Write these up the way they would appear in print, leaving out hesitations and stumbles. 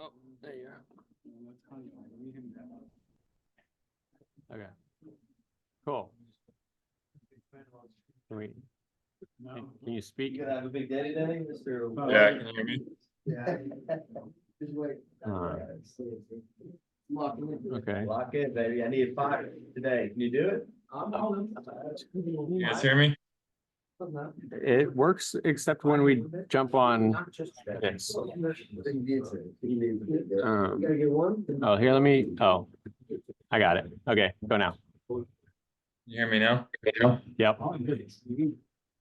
Oh, there you are. Okay. Cool. Can you speak? You gonna have a big day today, Mr. Yeah, can you hear me? Yeah. Just wait. Okay. Lock in, baby. I need 5 today. Can you do it? You guys hear me? It works except when we jump on this. Oh, here, let me, oh, I got it. Okay, go now. You hear me now? Yep.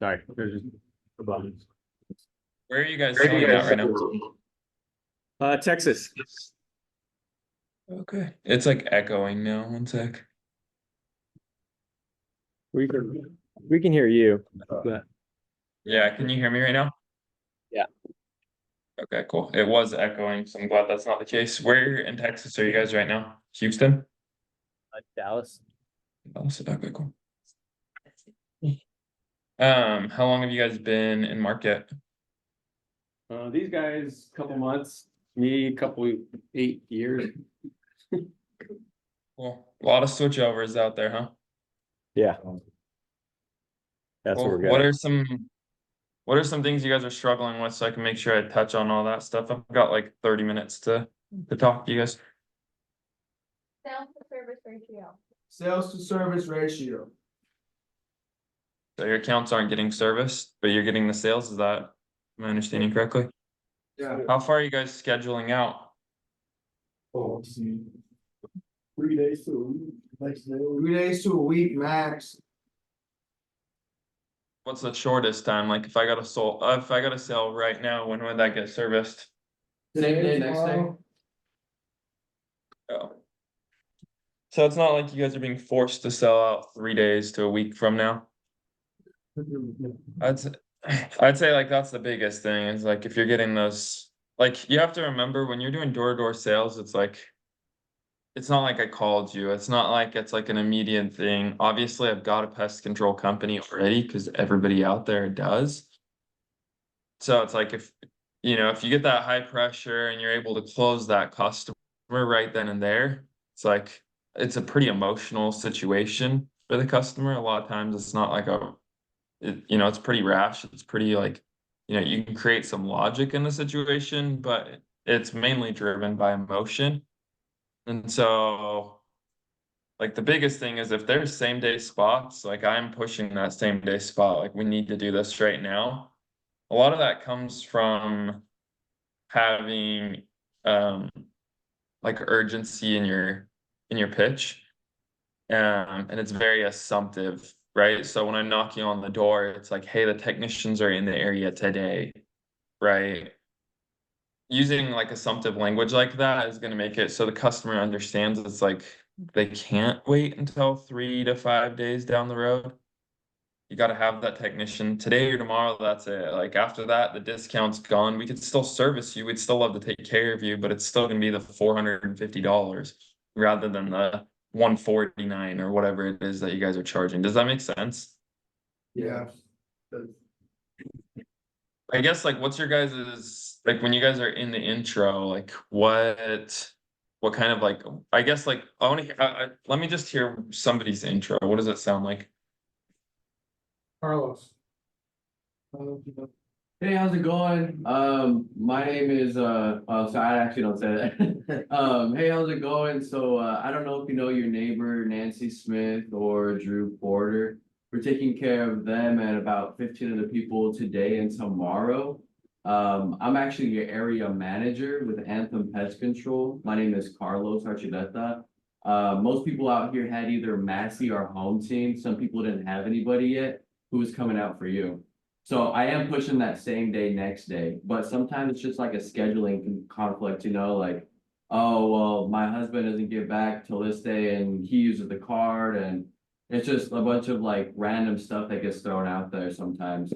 Sorry. There's just a button. Where are you guys selling at right now? Texas. Okay. It's like echoing now. One sec. We can hear you, but Yeah, can you hear me right now? Yeah. Okay, cool. It was echoing, so I'm glad that's not the case. Where in Texas are you guys right now? Houston? Dallas. Dallas. Okay, cool. How long have you guys been in market? These guys, couple months, me, 8 years. Cool. A lot of switchovers out there, huh? Yeah. That's what Cool. we're good What at. are some things you guys are struggling with so I can make sure I touch on all that stuff? I've got like 30 minutes to talk to you guys. Sales to service ratio. Sales to service ratio. So your accounts aren't getting serviced, but you're getting the sales. Is that, am I understanding correctly? Yeah. How far are you guys scheduling out? 3 days to a week. 3 days to a week max. What's the shortest time? Like if I got a sale right now, when would that get serviced? Same day, next day. Oh. So it's not like you guys are being forced to sell out 3 days to a week from now. I'd say like that's the biggest thing is like if you're getting those, like you have to remember when you're doing door-to-door sales, it's like it's not like I called you. It's not like it's like an immediate thing. Obviously, I've got a pest control company already because everybody out there does. So it's like if if you get that high pressure and you're able to close that customer right then and there, it's like it's a pretty emotional situation for the customer. A lot of times it's not like it's pretty rash. It's pretty like, you can create some logic in the situation, but it's mainly driven by emotion. And so, like, the biggest thing is if there's same day spots, like I'm pushing that same day spot, like we need to do this right now. A lot of that comes from having like urgency in your pitch. And it's very assumptive, right? So when I'm knocking on the door, it's like, hey, the technicians are in the area today, right? Using like assumptive language like that is going to make it so the customer understands it's like they can't wait until 3 to 5 days down the road. You got to have that technician today or tomorrow. That's it. Like after that, the discount's gone. We could still service you. We'd still love to take care of you, but it's still going to be the $450 rather than the 149 or whatever it is that you guys are charging. Does that make sense? Yeah. I guess like what's your guys's like when you guys are in the intro, like what kind of like I guess like I want to hear let me just hear somebody's intro. What does it sound like? Carlos. Hey, how's it going? My name is so I actually don't say that. Hey, how's it going? So I don't know if you know your neighbor Nancy Smith or Drew Porter. We're taking care of them and about 15 other people today and tomorrow. I'm actually your area manager with Anthem Pest Control. My name is Carlos Archuleta. Most people out here had either Massey or Home Team. Some people didn't have anybody yet who was coming out for you. So I am pushing that same day, next day, but sometimes it's just like a scheduling conflict, like, oh, well, my husband doesn't get back till this day and he uses the card and it's just a bunch of like random stuff that gets thrown out there sometimes.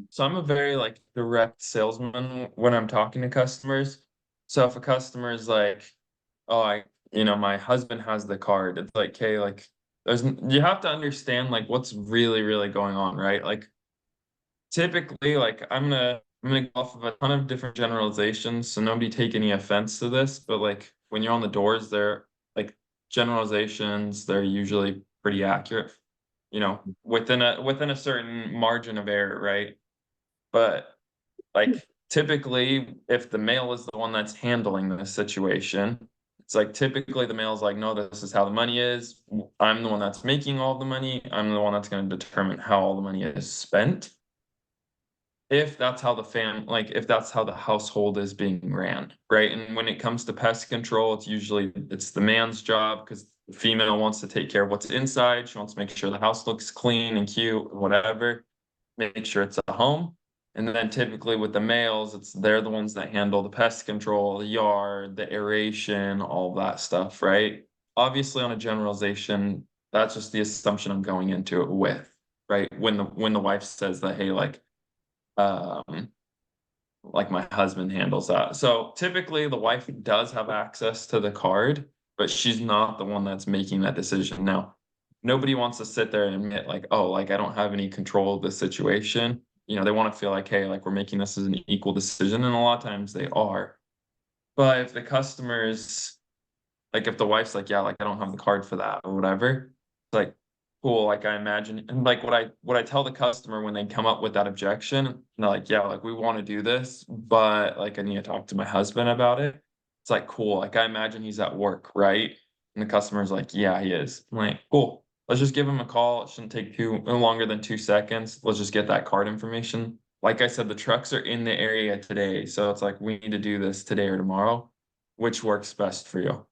So I'm a very like direct salesman when I'm talking to customers. So if a customer is like, oh, my husband has the card. It's like, hey, like you have to understand like what's really, really going on, right? Like typically, like I'm gonna go off of a ton of different generalizations, so nobody take any offense to this, but like when you're on the doors, they're like generalizations, they're usually pretty accurate, within a certain margin of error, right? But like typically, if the male is the one that's handling the situation, it's like typically the male's like, no, this is how the money is. I'm the one that's making all the money. I'm the one that's going to determine how all the money is spent. If that's how if that's how the household is being ran, right? And when it comes to pest control, it's the man's job because the female wants to take care of what's inside. She wants to make sure the house looks clean and cute, whatever, make sure it's a home. And then typically with the males, they're the ones that handle the pest control, the yard, the aeration, all that stuff, right? Obviously, on a generalization, that's just the assumption I'm going into it with, right? When the wife says that, hey, um, like my husband handles that. So typically the wife does have access to the card, but she's not the one that's making that decision. Now, nobody wants to sit there and admit like, oh, like I don't have any control of the situation. They want to feel like, hey, like we're making this as an equal decision. And a lot of times they are. But if the customers, like if the wife's like, yeah, like I don't have the card for that or whatever, it's like, cool, like I imagine, and like what I tell the customer when they come up with that objection, and they're like, yeah, like we want to do this, but like I need to talk to my husband about it. It's like, cool, like I imagine he's at work, right? And the customer's like, yeah, he is. I'm like, cool. Let's just give him a call. It shouldn't take no longer than 2 seconds. Let's just get that card information. Like I said, the trucks are in the area today. So it's like we need to do this today or tomorrow. Which works best for you?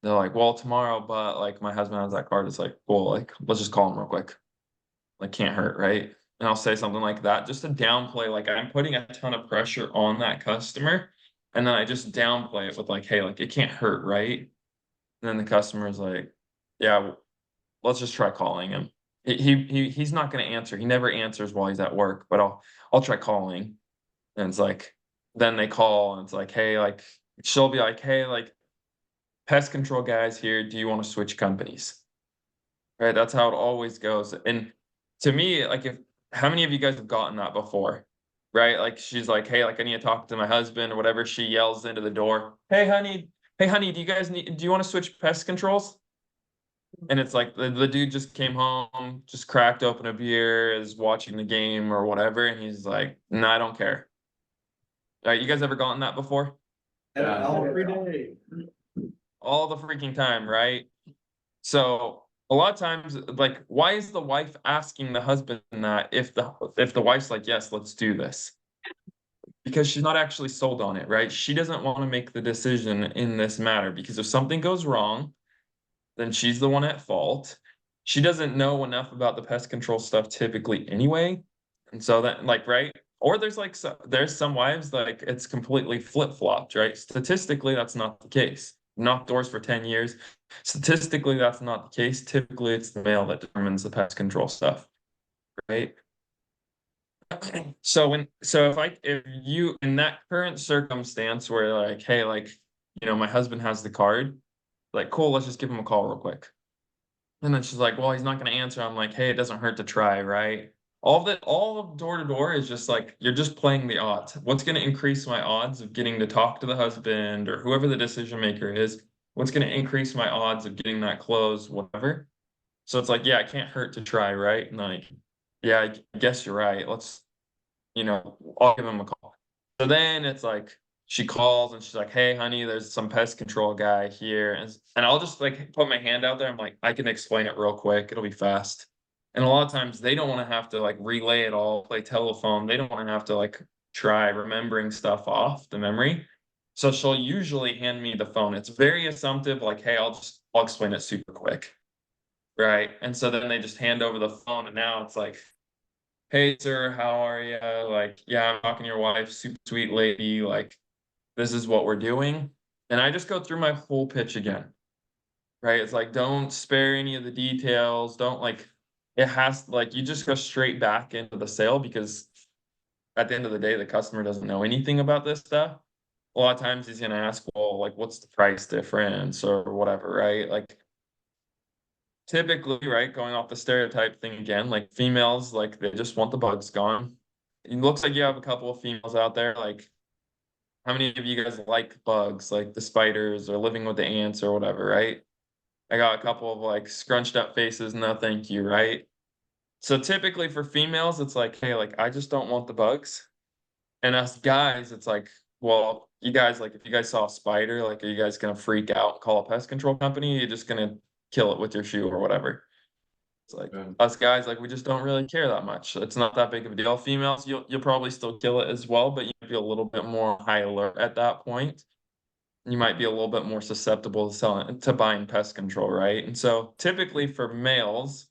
They're like, well, tomorrow, but like my husband has that card. It's like, cool, like let's just call him real quick. Like can't hurt, right? And I'll say something like that just to downplay, like I'm putting a ton of pressure on that customer. And then I just downplay it with like, hey, like it can't hurt, right? And then the customer's like, yeah, let's just try calling him. He's not gonna answer. He never answers while he's at work, but I'll try calling. And it's like, then they call and it's like, hey, like she'll be like, hey, like pest control guys here, do you want to switch companies? Right? That's how it always goes. And to me, like if how many of you guys have gotten that before? Right? Like she's like, hey, like I need to talk to my husband or whatever. She yells into the door, hey honey, do you want to switch pest controls? And it's like the dude just came home, just cracked open a beer, is watching the game or whatever, and he's like, no, I don't care. All right, you guys ever gotten that before? Every day. All the freaking time, right? So a lot of times, like, why is the wife asking the husband that if the wife's like, yes, let's do this? Because she's not actually sold on it, right? She doesn't want to make the decision in this matter because if something goes wrong, then she's the one at fault. She doesn't know enough about the pest control stuff typically anyway. And so that like, right? Or there's some wives like it's completely flip-flopped, right? Statistically, that's not the case. Knocked doors for 10 years. Statistically, that's not the case. Typically, it's the male that determines the pest control stuff, right? If you in that current circumstance where like, hey, like, my husband has the card, like, cool, let's just give him a call real quick. And then she's like, well, he's not going to answer. I'm like, hey, it doesn't hurt to try, right? All of door to door is just like, you're just playing the odds. What's going to increase my odds of getting to talk to the husband or whoever the decision maker is? What's going to increase my odds of getting that close, whatever? So it's like, yeah, it can't hurt to try, right? And like, yeah, I guess you're right. I'll give him a call. So then it's like, she calls and she's like, hey, honey, there's some pest control guy here. And I'll just like put my hand out there. I'm like, I can explain it real quick. It'll be fast. And a lot of times they don't want to have to like relay it all, play telephone. They don't want to have to like try remembering stuff off the memory. So she'll usually hand me the phone. It's very assumptive, like, hey, I'll explain it super quick. Right. And so then they just hand over the phone. And now it's like, hey, sir, how are you? Like, yeah, I'm talking to your wife, super sweet lady. Like, this is what we're doing. And I just go through my whole pitch again, right? It's like, don't spare any of the details. Don't like, it has like, you just go straight back into the sale because at the end of the day, the customer doesn't know anything about this stuff. a lot of times he's gonna ask, well, like, what's the price difference or whatever, right? Like typically, right, going off the stereotype thing again, like females, like they just want the bugs gone. It looks like you have a couple of females out there, like how many of you guys like bugs, like the spiders or living with the ants or whatever, right? I got a couple of like scrunched up faces, no thank you, right? So typically for females, it's like, hey, like I just don't want the bugs. And us guys, it's like, well, you guys, like if you guys saw a spider, like are you guys gonna freak out and call a pest control company? You're just gonna kill it with your shoe or whatever. It's like Yeah. us guys, like we just don't really care that much. It's not that big of a deal. Females, you'll probably still kill it as well, but you'll be a little bit more high alert at that point. You might be a little bit more susceptible to selling to buying pest control, right? And so typically for males,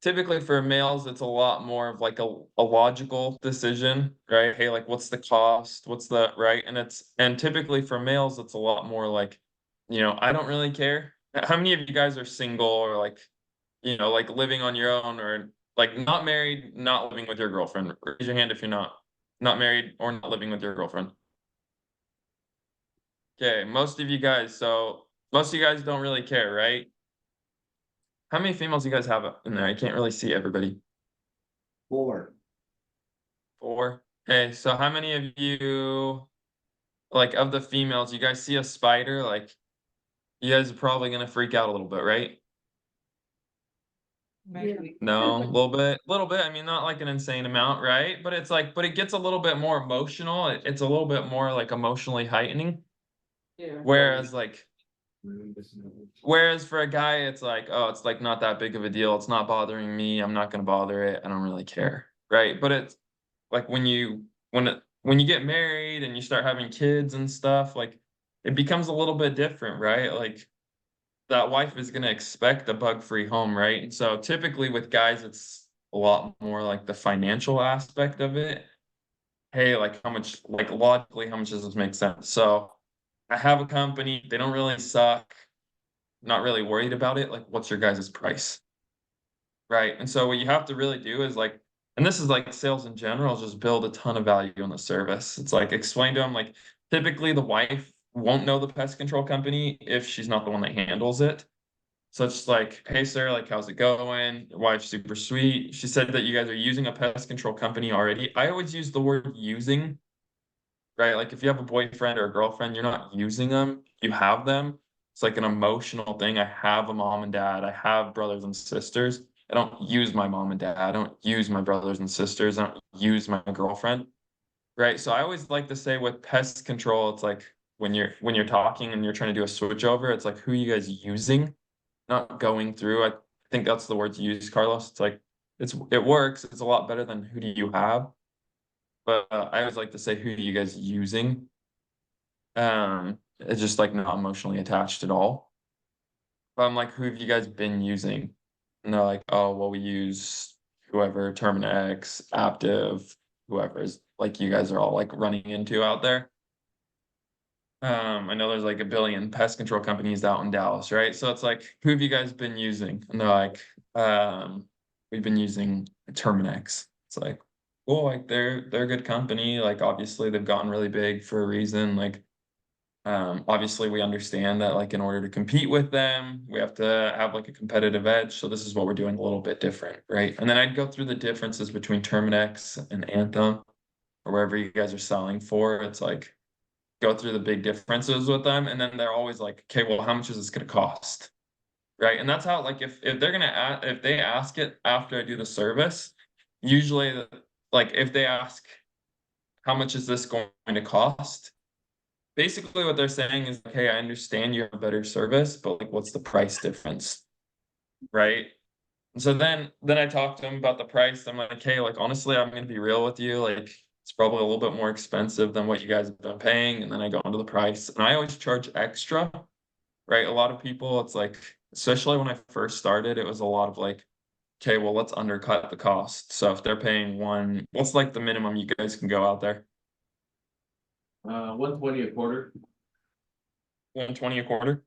it's a lot more of like a logical decision, right? Hey, like what's the cost? What's the right? And typically for males, it's a lot more like, I don't really care. How many of you guys are single or like, like living on your own or like not married, not living with your girlfriend? Raise your hand if you're not married or not living with your girlfriend. Okay, most of you guys don't really care, right? How many females you guys have in there? I can't really see everybody. 4. 4. Okay, so how many of you, like of the females, you guys see a spider, like you guys are probably gonna freak out a little bit, right? No, a little bit. I mean, not like an insane amount, right? But it's like, but it gets a little bit more emotional. It's a little bit more like emotionally heightening. Whereas like, whereas for a guy, it's like, oh, it's like not that big of a deal. It's not bothering me. I'm not gonna bother it. I don't really care, right? But it's like when you get married and you start having kids and stuff, like it becomes a little bit different, right? Like that wife is gonna expect a bug-free home, right? And so typically with guys, it's a lot more like the financial aspect of it. Hey, like how much, like logically, how much does this make sense? So I have a company, they don't really suck, not really worried about it. Like, what's your guys' price? Right. And so what you have to really do is like, and this is like sales in general, just build a ton of value on the service. It's like explain to them, like typically the wife won't know the pest control company if she's not the one that handles it. So it's just like, hey sir, like how's it going? Your wife's super sweet. She said that you guys are using a pest control company already. I always use the word using, right? Like if you have a boyfriend or a girlfriend, you're not using them, you have them. It's like an emotional thing. I have a mom and dad, I have brothers and sisters. I don't use my mom and dad. I don't use my brothers and sisters. I don't use my girlfriend. Right. So I always like to say with pest control, it's like when you're talking and you're trying to do a switch over, it's like who are you guys using, not going through. I think that's the word to use, Carlos. It's like it works. It's a lot better than who do you have. But I always like to say who are you guys using? It's just like not emotionally attached at all. But I'm like, who have you guys been using? And they're like, oh, well, we use whoever, Terminex, Aptive, whoever is like you guys are all like running into out there. I know there's like a billion pest control companies out in Dallas, right? So it's like, who have you guys been using? And they're like, we've been using Terminex. It's like, cool, like they're a good company. Like obviously they've gotten really big for a reason. Like obviously we understand that like in order to compete with them, we have to have like a competitive edge. So this is what we're doing a little bit different, right? And then I'd go through the differences between Terminex and Anthem or wherever you guys are selling for. It's like go through the big differences with them, and then they're always like, okay, well, how much is this gonna cost? Right. And that's how like if they're gonna if they ask it after I do the service, usually like if they ask how much is this going to cost? Basically what they're saying is, hey, I understand you have a better service, but like what's the price difference? Right. And so then I talk to them about the price. I'm like, hey, like honestly, I'm gonna be real with you. Like it's probably a little bit more expensive than what you guys have been paying. And then I go into the price. And I always charge extra, right? A lot of people, it's like, especially when I first started, it was a lot of like, okay, well, let's undercut the cost. So if they're paying what's like the minimum you guys can go out there? 120 a quarter. 120 a quarter.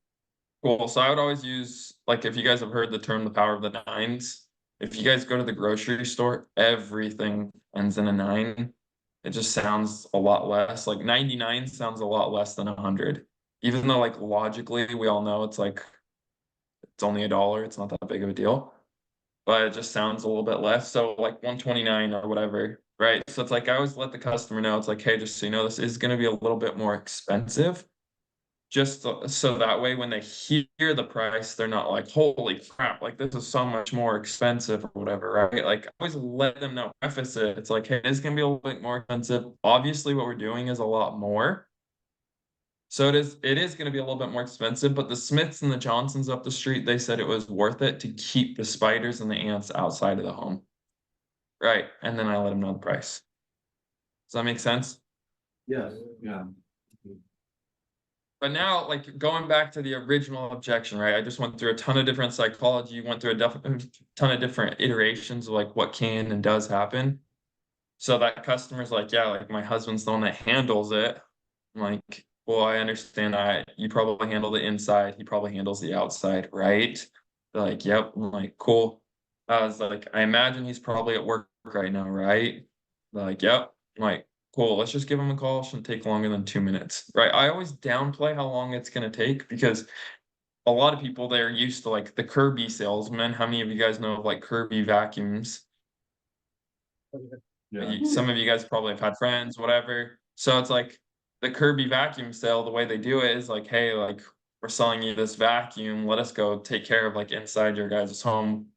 Cool. So I would always use, like, if you guys have heard the term the power of the nines, if you guys go to the grocery store, everything ends in a 9. it just sounds a lot less. Like 99 sounds a lot less than 100. Even though like logically we all know it's like it's only $1, it's not that big of a deal. But it just sounds a little bit less. So like 129 or whatever, right? So it's like I always let the customer know, it's like, hey, just so you know, this is gonna be a little bit more expensive. Just so that way when they hear the price, they're not like, holy crap, like this is so much more expensive or whatever, right? Like I always let them know, preface it. It's like, hey, it's gonna be a little bit more expensive. Obviously, what we're doing is a lot more. So it is gonna be a little bit more expensive, but the Smiths and the Johnsons up the street, they said it was worth it to keep the spiders and the ants outside of the home. Right, and then I let them know the price. Does that make sense? Yes, yeah. But now, like going back to the original objection, right? I just went through a ton of different psychology, went through a ton of different iterations of like what can and does happen. So that customer's like, yeah, like my husband's the one that handles it. I'm like, well, I understand that you probably handle the inside, he probably handles the outside, right? They're like, yep. I'm like, cool. I was like, I imagine he's probably at work right now, right? They're like, yep. I'm like, cool, let's just give him a call. Shouldn't take longer than 2 minutes, right? I always downplay how long it's gonna take because a lot of people they're used to like the Kirby salesman. How many of you guys know of like Kirby vacuums? Yeah. Some of you guys probably have had friends, whatever. So it's like the Kirby vacuum sale, the way they do it is like, hey, like we're selling you this vacuum. Let us go take care of like inside your guys' home.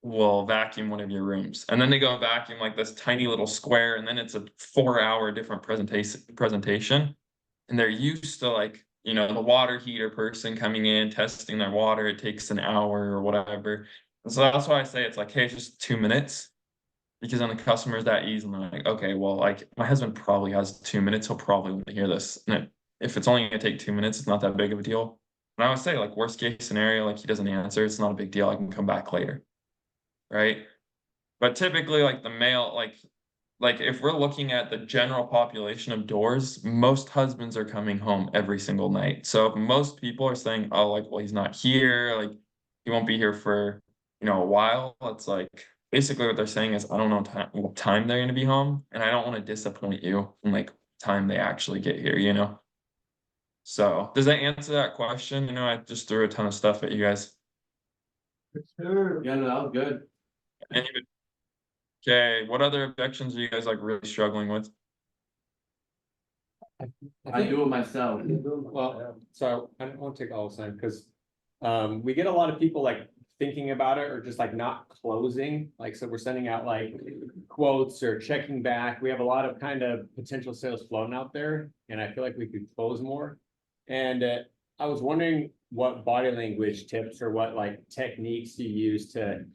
We'll vacuum one of your rooms. And then they go vacuum like this tiny little square, and then it's a 4-hour different presentation. And they're used to like, the water heater person coming in, testing their water. It takes an hour or whatever. And so that's why I say it's like, hey, it's just 2 minutes. Because then the customer is that easy and they're like, okay, well, like my husband probably has 2 minutes. He'll probably want to hear this. And if it's only gonna take 2 minutes, it's not that big of a deal. And I would say like worst case scenario, like he doesn't answer, it's not a big deal. I can come back later. Right. But typically like the male, like if we're looking at the general population of doors, most husbands are coming home every single night. So if most people are saying, oh, like, well, he's not here, like he won't be here for, a while, it's like basically what they're saying is I don't know what time they're gonna be home, and I don't want to disappoint you in like time they actually get here. So does that answer that question? I just threw a ton of stuff at you guys. Sure. Yeah, no, that was good. Okay, what other objections are you guys like really struggling with? I do it myself. Well, so I don't want to take all the time because we get a lot of people like thinking about it or just like not closing. Like, so we're sending out like quotes or checking back. We have a lot of kind of potential sales floating out there, and I feel like we could close more. And I was wondering what body language tips or what like techniques you use to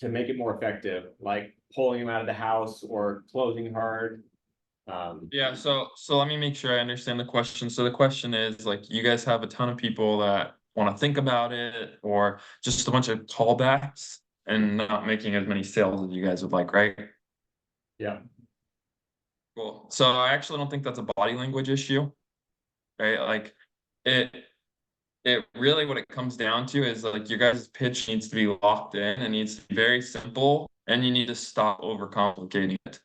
make it more effective, like pulling them out of the house or closing hard. Yeah, so let me make sure I understand the question. So the question is like you guys have a ton of people that want to think about it or just a bunch of callbacks and not making as many sales as you guys would like, right? Yeah. Cool. So I actually don't think that's a body language issue, right? Like it it really what it comes down to is like your guys' pitch needs to be locked in and needs to be very simple and you need to stop overcomplicating it.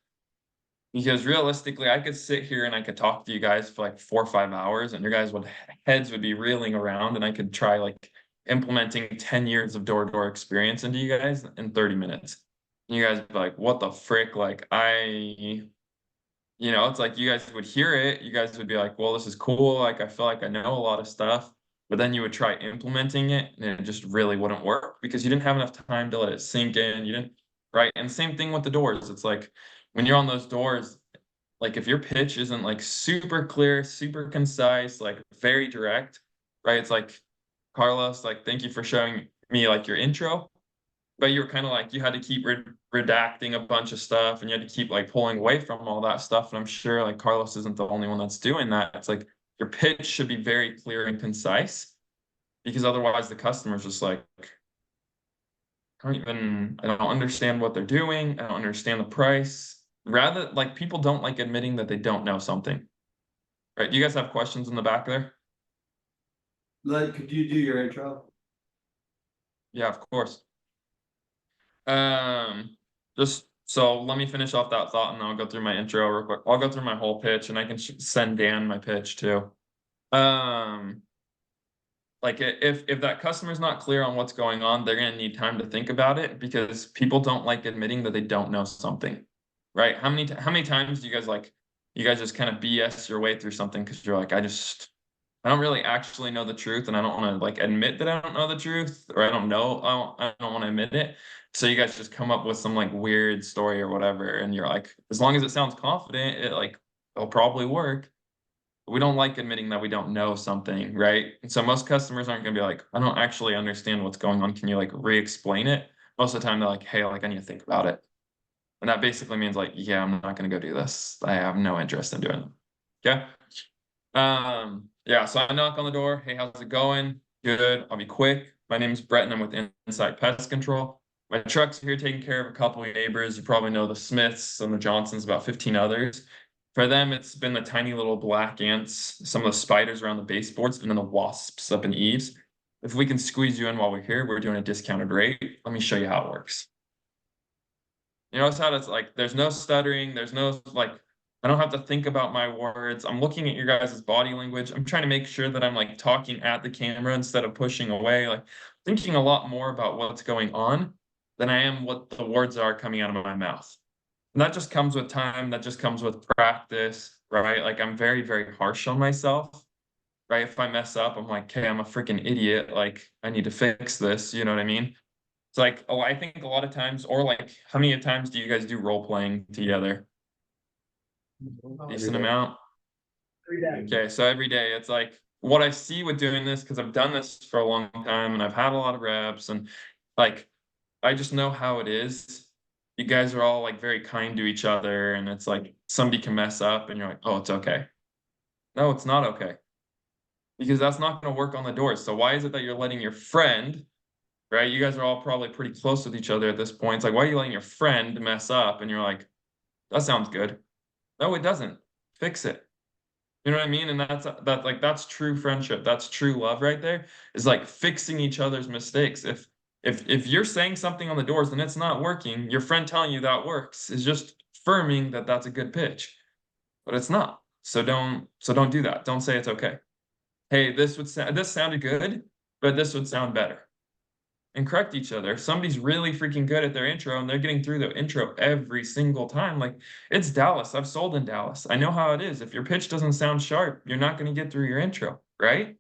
Because realistically, I could sit here and I could talk to you guys for like 4 or 5 hours and your guys would heads would be reeling around and I could try like implementing 10 years of door-to-door experience into you guys in 30 minutes. And you guys would be like, what the frick? Like it's like you guys would hear it, you guys would be like, well, this is cool. Like I feel like I know a lot of stuff, but then you would try implementing it and it just really wouldn't work because you didn't have enough time to let it sink in. You didn't, right? And same thing with the doors. It's like when you're on those doors, like if your pitch isn't like super clear, super concise, like very direct, right? It's like, Carlos, like, thank you for showing me like your intro, but you were kind of like you had to keep redacting a bunch of stuff and you had to keep like pulling away from all that stuff. And I'm sure like Carlos isn't the only one that's doing that. It's like your pitch should be very clear and concise because otherwise the customer's just like, I don't understand what they're doing. I don't understand the price. Rather, like people don't like admitting that they don't know something. Right? Do you guys have questions in the back there? Like, could you do your intro? Yeah, of course. Um, just So let me finish off that thought and I'll go through my intro real quick. I'll go through my whole pitch and I can send Dan my pitch too. Like if that customer's not clear on what's going on, they're gonna need time to think about it because people don't like admitting that they don't know something, right? How many times do you guys just kind of BS your way through something because you're like, I don't really actually know the truth and I don't want to like admit that I don't know the truth or I don't want to admit it. So you guys just come up with some like weird story or whatever and you're like, as long as it sounds confident, it'll probably work. We don't like admitting that we don't know something, right? And so most customers aren't gonna be like, I don't actually understand what's going on. Can you like re-explain it? Most of the time they're like, hey, like I need to think about it. And that basically means like, yeah, I'm not gonna go do this. I have no interest in doing it. Okay. Yeah, so I knock on the door. Hey, how's it going? Good. I'll be quick. My name's Brett and I'm with Inside Pest Control. My truck's here taking care of a couple of neighbors. You probably know the Smiths and the Johnsons, about 15 others. For them, it's been the tiny little black ants, some of the spiders around the baseboards, and then the wasps up in eaves. If we can squeeze you in while we're here, we're doing a discounted rate. Let me show you how it works. You notice how it's like, there's no stuttering, there's no like, I don't have to think about my words. I'm looking at your guys' body language. I'm trying to make sure that I'm like talking at the camera instead of pushing away, like thinking a lot more about what's going on than I am what the words are coming out of my mouth. And that just comes with time, that just comes with practice, right? Like I'm very, very harsh on myself, right? If I mess up, I'm like, okay, I'm a freaking idiot. Like I need to fix this, you know what I mean? It's like, oh, I think a lot of times, or like, how many times do you guys do role playing together? Decent amount. Okay, so every day it's like what I see with doing this, because I've done this for a long time and I've had a lot of reps and like I just know how it is. You guys are all like very kind to each other, and it's like somebody can mess up and you're like, oh, it's okay. No, it's not okay. Because that's not going to work on the doors. So why is it that you're letting your friend, right? You guys are all probably pretty close with each other at this point. It's like, why are you letting your friend mess up? And you're like, that sounds good. No, it doesn't. Fix it. You know what I mean? And that's true friendship. That's true love right there. Is like fixing each other's mistakes. If you're saying something on the doors and it's not working, your friend telling you that works is just affirming that that's a good pitch, but it's not. So don't do that. Don't say it's okay. Hey, this sounded good, but this would sound better. And correct each other. If somebody's really freaking good at their intro and they're getting through the intro every single time. Like it's Dallas. I've sold in Dallas. I know how it is. If your pitch doesn't sound sharp, you're not going to get through your intro, right?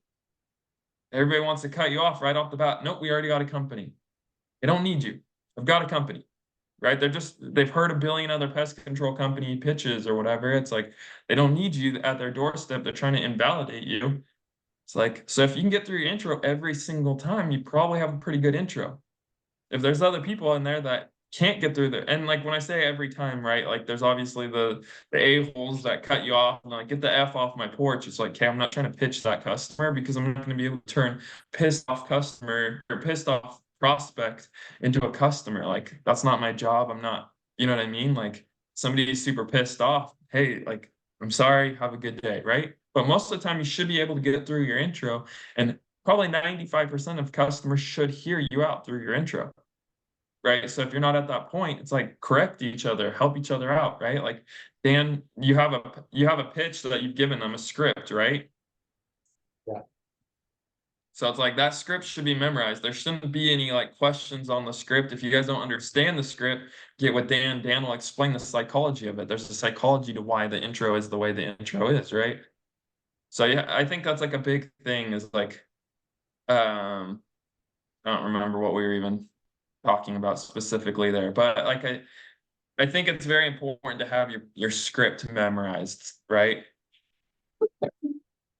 Everybody wants to cut you off right off the bat. Nope, we already got a company. They don't need you. I've got a company, right? They've heard a billion other pest control company pitches or whatever. It's like they don't need you at their doorstep. They're trying to invalidate you. It's like, so if you can get through your intro every single time, you probably have a pretty good intro. If there's other people in there that can't get through there, and like when I say every time, right? Like there's obviously the a-holes that cut you off and like get the F off my porch. It's like, okay, I'm not trying to pitch that customer because I'm not going to be able to turn pissed off customer or pissed off prospect into a customer. Like that's not my job. I'm not, you know what I mean? Like somebody's super pissed off. Hey, like I'm sorry, have a good day, right? But most of the time you should be able to get through your intro, and probably 95% of customers should hear you out through your intro, right? So if you're not at that point, it's like correct each other, help each other out, right? Like Dan, you have a pitch that you've given them a script, right? Yeah. So it's like that script should be memorized. There shouldn't be any like questions on the script. If you guys don't understand the script, get with Dan. Dan will explain the psychology of it. There's a psychology to why the intro is the way the intro is, right? So yeah, I think that's like a big thing is like, I don't remember what we were even talking about specifically there, but like I think it's very important to have your script memorized, right?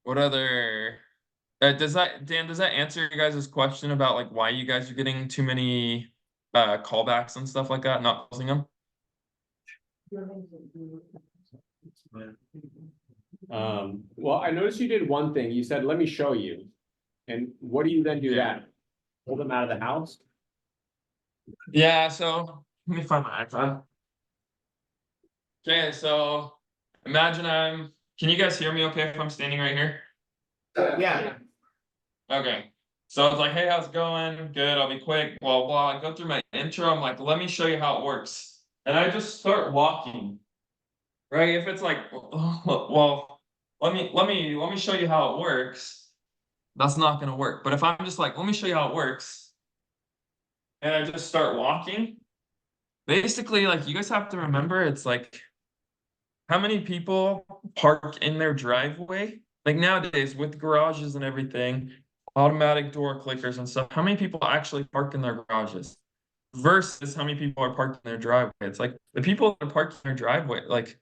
What other does that answer your guys' question about like why you guys are getting too many callbacks and stuff like that, not closing them? Well, I noticed you did one thing. You said, let me show you. And what do you then do Yeah. that? Pull them out of the house? Yeah, so let me find my iPad. Okay, so imagine can you guys hear me okay if I'm standing right here? Yeah. Okay. So I was like, hey, how's it going? Good, I'll be quick, blah, blah. I go through my intro. I'm like, let me show you how it works. and I just start walking. Right, if it's like, well, let me show you how it works. That's not gonna work, but if I'm just like, let me show you how it works. And I just start walking. Basically, like you guys have to remember, it's like how many people park in their driveway? Like nowadays with garages and everything, automatic door clickers and stuff, how many people actually park in their garages versus how many people are parked in their driveway? It's like the people that are parked in their driveway, like,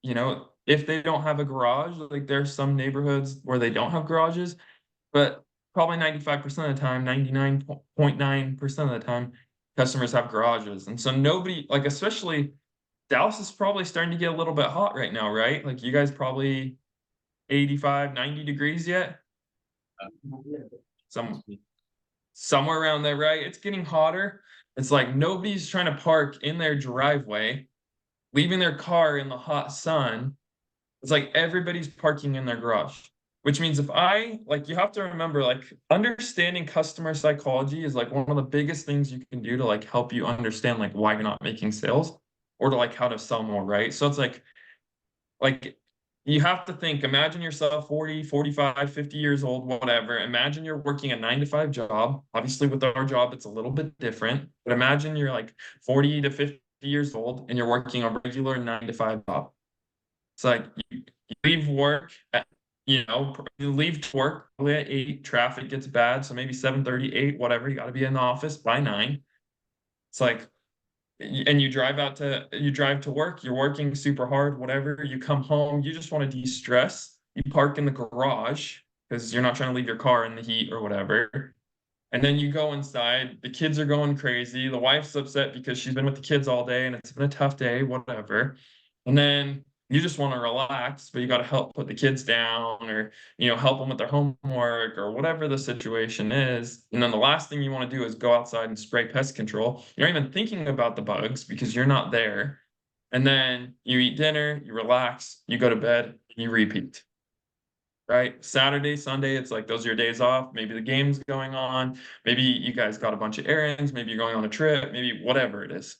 you know, if they don't have a garage, like there's some neighborhoods where they don't have garages, but probably 95% of the time, 99.9% of the time, customers have garages. And so nobody, like, especially Dallas is probably starting to get a little bit hot right now, right? Like, you guys probably 85, 90 degrees yet? Some, somewhere around there, right? It's getting hotter. It's like nobody's trying to park in their driveway, leaving their car in the hot sun. It's like everybody's parking in their garage. Which means if I, like, you have to remember, like, understanding customer psychology is like one of the biggest things you can do to like help you understand like why you're not making sales or to like how to sell more, right? So it's like you have to think, imagine yourself 40, 45, 50 years old, whatever. Imagine you're working a 9 to 5 job. Obviously, with our job, it's a little bit different, but imagine you're like 40 to 50 years old and you're working a regular 9 to 5 job. It's like you leave work at, you know, you leave to work probably at 8, traffic gets bad, so maybe 7:30, 8, whatever, you gotta be in the office by 9. It's like, and you drive to work, you're working super hard, whatever, you come home, you just want to de-stress, you park in the garage because you're not trying to leave your car in the heat or whatever. And then you go inside, the kids are going crazy, the wife's upset because she's been with the kids all day and it's been a tough day, whatever. And then you just want to relax, but you got to help put the kids down or, you know, help them with their homework or whatever the situation is. And then the last thing you want to do is go outside and spray pest control. You're not even thinking about the bugs because you're not there. And then you eat dinner, you relax, you go to bed, you repeat. Right? Saturday, Sunday, it's like those are your days off. Maybe the game's going on. Maybe you guys got a bunch of errands. Maybe you're going on a trip. Maybe whatever it is.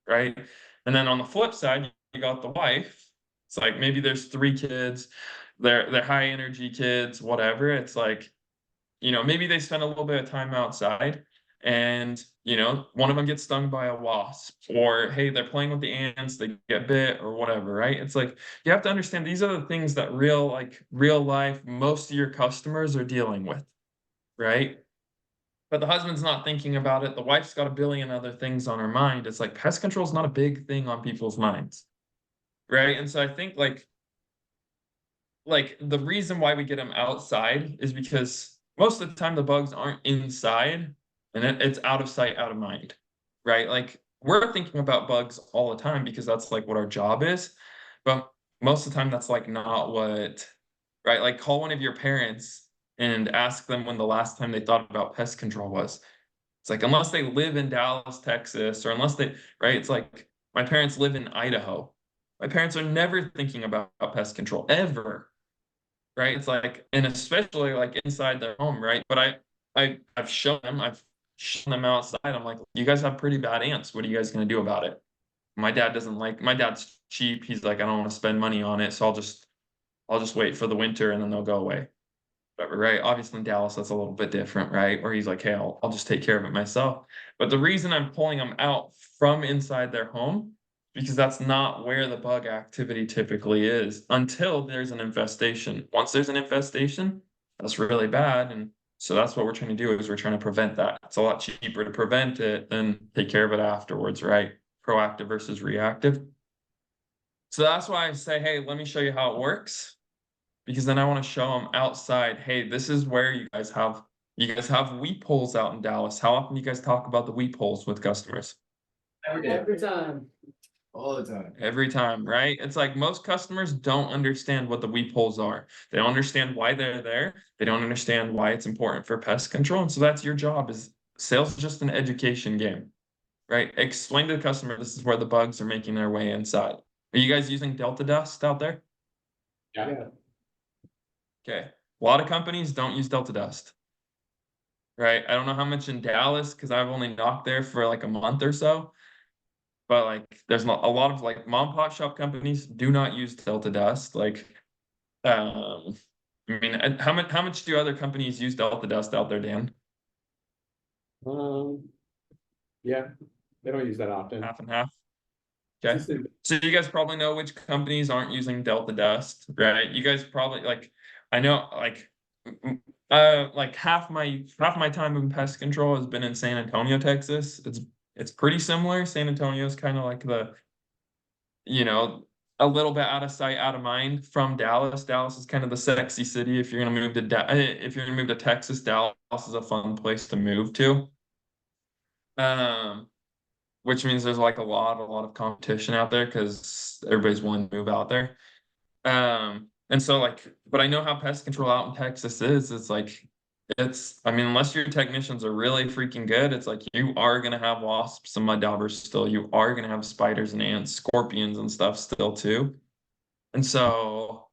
Right? And then on the flip side, you got the wife. It's like maybe there's 3 kids. They're high energy kids, whatever. It's like, you know, maybe they spend a little bit of time outside and, you know, one of them gets stung by a wasp or, hey, they're playing with the ants, they get bit or whatever, right? It's like, you have to understand these are the things that real life, most of your customers are dealing with, right? But the husband's not thinking about it. The wife's got a billion other things on her mind. It's like pest control is not a big thing on people's minds, right? And so I think like the reason why we get them outside is because most of the time the bugs aren't inside and it's out of sight, out of mind, right? Like we're thinking about bugs all the time because that's like what our job is. But most of the time that's like not what, right? Like call one of your parents and ask them when the last time they thought about pest control was. It's like, unless they live in Dallas, Texas, or unless they, right? It's like my parents live in Idaho. My parents are never thinking about pest control ever, right? It's like, and especially like inside their home, right? But I've shown them outside. I'm like, you guys have pretty bad ants. What are you guys gonna do about it? My dad doesn't like, my dad's cheap. He's like, I don't want to spend money on it, so I'll just wait for the winter and then they'll go away. Whatever, right? Obviously in Dallas, that's a little bit different, right? Where he's like, hey, I'll just take care of it myself. But the reason I'm pulling them out from inside their home because that's not where the bug activity typically is until there's an infestation. Once there's an infestation, that's really bad. And so that's what we're trying to do is we're trying to prevent that. It's a lot cheaper to prevent it than take care of it afterwards, right? Proactive versus reactive. So that's why I say, hey, let me show you how it works. Because then I want to show them outside, hey, this is where you guys have weep holes out in Dallas. How often do you guys talk about the weep holes with customers? Every time. All the time. Every time, right? It's like most customers don't understand what the weep holes are. They don't understand why they're there. They don't understand why it's important for pest control. And so that's your job is sales is just an education game, right? Explain to the customer this is where the bugs are making their way inside. Are you guys using Delta Dust out there? Yeah. Okay. A lot of companies don't use Delta Dust. Right. I don't know how much in Dallas because I've only knocked there for like a month or so. But like, there's not a lot of like mom and pop shop companies do not use Delta Dust. Like, I mean, how much do other companies use Delta Dust out there, Dan? Yeah, they don't use that often. Half and half. It's Okay. just in- So you guys probably know which companies aren't using Delta Dust, right? You guys probably like, I know like half my time in pest control has been in San Antonio, Texas. It's pretty similar. San Antonio is kind of like you know, a little bit out of sight, out of mind from Dallas. Dallas is kind of the sexy city. If you're gonna move to if you're gonna move to Texas, Dallas is a fun place to move to. Um, which means there's like a lot of competition out there because everybody's willing to move out there. And so like, but I know how pest control out in Texas is. It's like, I mean, unless your technicians are really freaking good, it's like you are gonna have wasps and mud daubers still. You are gonna have spiders and ants, scorpions and stuff still too. And so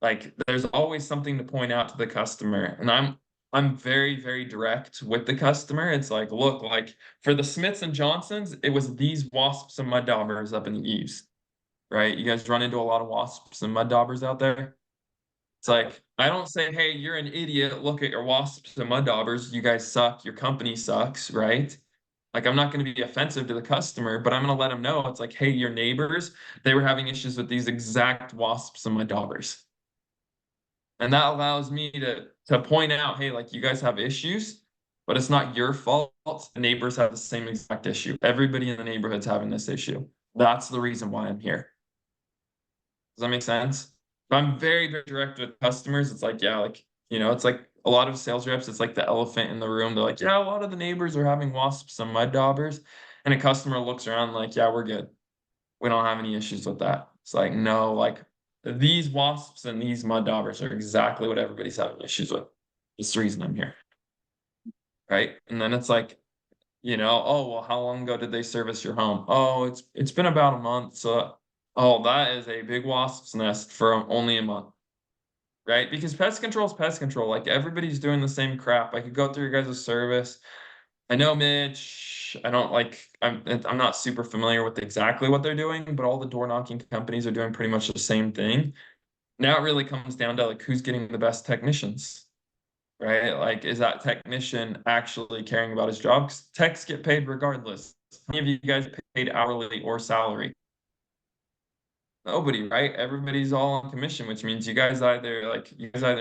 like there's always something to point out to the customer. And I'm very, very direct with the customer. It's like, look, like for the Smiths and Johnsons, it was these wasps and mud daubers up in the eaves, right? You guys run into a lot of wasps and mud daubers out there. It's like, I don't say, hey, you're an idiot. Look at your wasps and mud daubers. You guys suck. Your company sucks, right? Like, I'm not going to be offensive to the customer, but I'm going to let them know. It's like, hey, your neighbors, they were having issues with these exact wasps and mud daubers. And that allows me to point out, hey, like you guys have issues, but it's not your fault. The neighbors have the same exact issue. Everybody in the neighborhood's having this issue. That's the reason why I'm here. Does that make sense? But I'm very, very direct with customers. It's like, yeah, like, it's like a lot of sales reps, it's like the elephant in the room. They're like, yeah, a lot of the neighbors are having wasps and mud daubers. And a customer looks around like, yeah, we're good. We don't have any issues with that. It's like, no, like these wasps and these mud daubers are exactly what everybody's having issues with. It's the reason I'm here. Right. And then it's like, oh, well, how long ago did they service your home? Oh, it's been about a month. So, oh, that is a big wasp's nest for only a month. Right? Because pest control is pest control. Like everybody's doing the same crap. I could go through your guys' service. I know Mitch. I don't like. I'm not super familiar with exactly what they're doing, but all the door knocking companies are doing pretty much the same thing. Now it really comes down to like who's getting the best technicians, right? Like, is that technician actually caring about his job? 'Cause techs get paid regardless. How many of you guys paid hourly or salary? Nobody, right? Everybody's all on commission, which means you guys either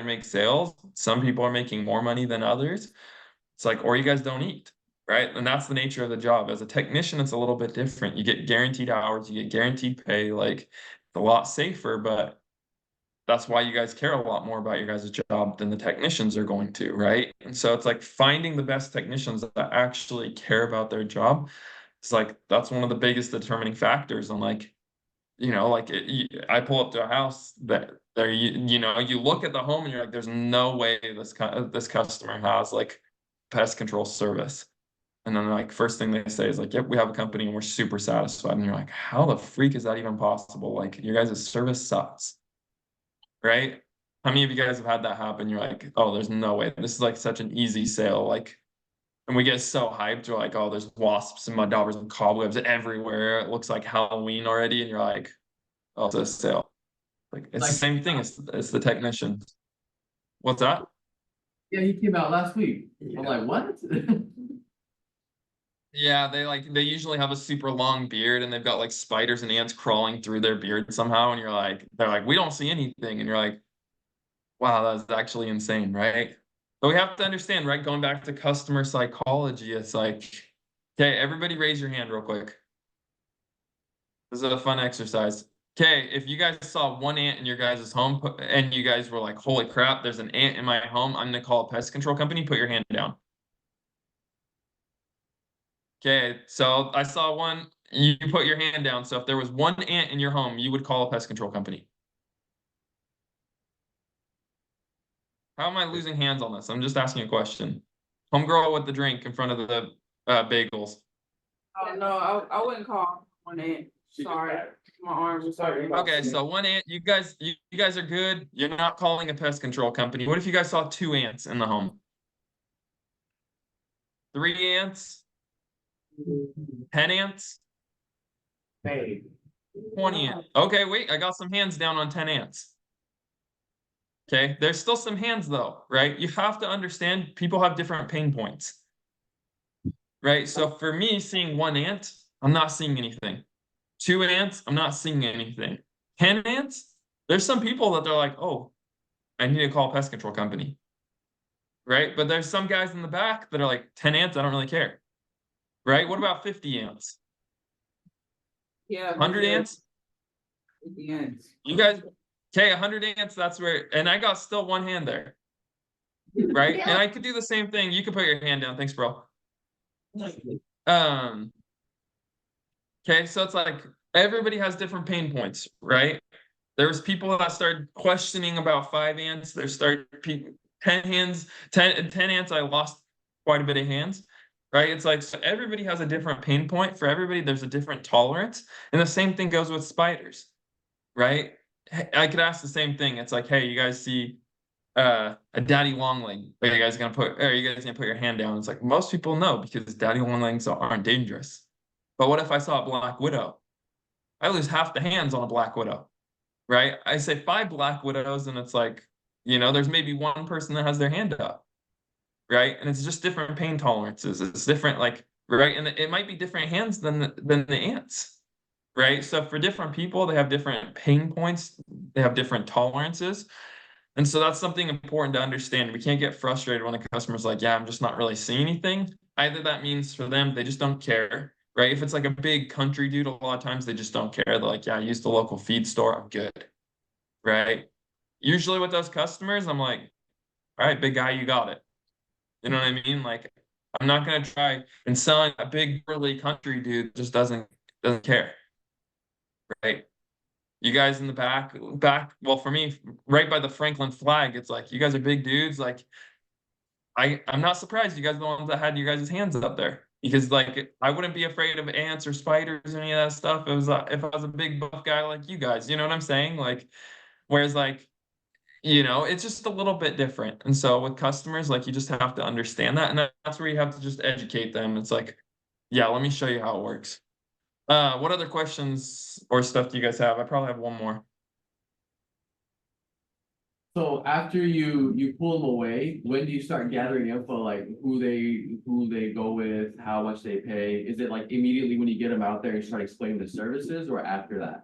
make sales. Some people are making more money than others. It's like, or you guys don't eat, right? And that's the nature of the job. As a technician, it's a little bit different. You get guaranteed hours, you get guaranteed pay, like it's a lot safer, but that's why you guys care a lot more about your guys' job than the technicians are going to, right? And so it's like finding the best technicians that actually care about their job. It's like that's one of the biggest determining factors on like, I pull up to a house that there, you look at the home and you're like, there's no way this customer has like pest control service. And then like first thing they say is like, yep, we have a company and we're super satisfied. And you're like, how the freak is that even possible? Like your guys' service sucks, right? How many of you guys have had that happen? You're like, oh, there's no way. This is like such an easy sale. Like, and we get so hyped. We're like, oh, there's wasps and mud daubers and cobwebs everywhere. It looks like Halloween already. And you're like, oh, it's a sale. Like it's Like, the same thing. It's the technician. What's that? yeah, he came out last week. I'm like, what? Yeah, they usually have a super long beard and they've got like spiders and ants crawling through their beard somehow. And they're like, we don't see anything. And you're like, wow, that's actually insane, right? But we have to understand, right? Going back to customer psychology, it's like, okay, everybody raise your hand real quick. This is a fun exercise. Okay, if you guys saw one ant in your guys' home and you guys were like, holy crap, there's an ant in my home, I'm gonna call a pest control company, put your hand down. Okay, so I saw one, you put your hand down. So if there was one ant in your home, you would call a pest control company. How am I losing hands on this? I'm just asking a question. Homegirl with the drink in front of the bagels. Oh, no, I wouldn't call one ant. Sorry, my arms are sorry. Okay, so one ant, you guys are good. You're not calling a pest control company. What if you guys saw 2 ants in the home? 3 ants? 10 ants? Hey. 20 ants. Okay, wait, I got some hands down on 10 ants. Okay, there's still some hands though, right? You have to understand people have different pain points. Right? So for me, seeing 1 ant, I'm not seeing anything. 2 ants, I'm not seeing anything. 10 ants, there's some people that they're like, oh, I need to call a pest control company. Right? But there's some guys in the back that are like, 10 ants, I don't really care. Right? What about 50 ants? Yeah. 100 ants? The end. You guys, okay, 100 ants, that's where, and I got still 1 hand there. Right? And I could do the same thing. You can put your hand down. Thanks, bro. Okay, so it's like everybody has different pain points, right? There was people that started questioning about 5 ants. There started 10 hands, 10 ants. I lost quite a bit of hands, right? It's like so everybody has a different pain point. For everybody, there's a different tolerance, and the same thing goes with spiders, right? I could ask the same thing. It's like, hey, you guys see a daddy longleg? Are you guys gonna put your hand down? It's like most people know because daddy longlegs aren't dangerous. But what if I saw a black widow? I lose half the hands on a black widow, right? I say 5 black widows, and it's like, there's maybe 1 person that has their hand up, right? And it's just different pain tolerances. It's different, like, right? And it might be different hands than the ants, right? So for different people, they have different pain points, they have different tolerances. And so that's something important to understand. We can't get frustrated when the customer's like, yeah, I'm just not really seeing anything. Either that means for them, they just don't care, right? If it's like a big country dude, a lot of times they just don't care. They're like, yeah, I use the local feed store, I'm good, right? Usually with those customers, I'm like, all right, big guy, you got it. You know what I mean? Like, I'm not gonna try and selling a big burly country dude just doesn't care, right? You guys in the back, well, for me, right by the Franklin flag, it's like, you guys are big dudes. Like, I'm not surprised you guys are the ones that had you guys' hands up there. Because like, I wouldn't be afraid of ants or spiders or any of that stuff. If I was a big buff guy like you guys, you know what I'm saying? Like, whereas like, it's just a little bit different. And so with customers, like, you just have to understand that. And that's where you have to just educate them. It's like, yeah, let me show you how it works. What other questions or stuff do you guys have? I probably have one more. So after you pull them away, when do you start gathering info, like who they go with, how much they pay? Is it like immediately when you get them out there and start explaining the services, or after that?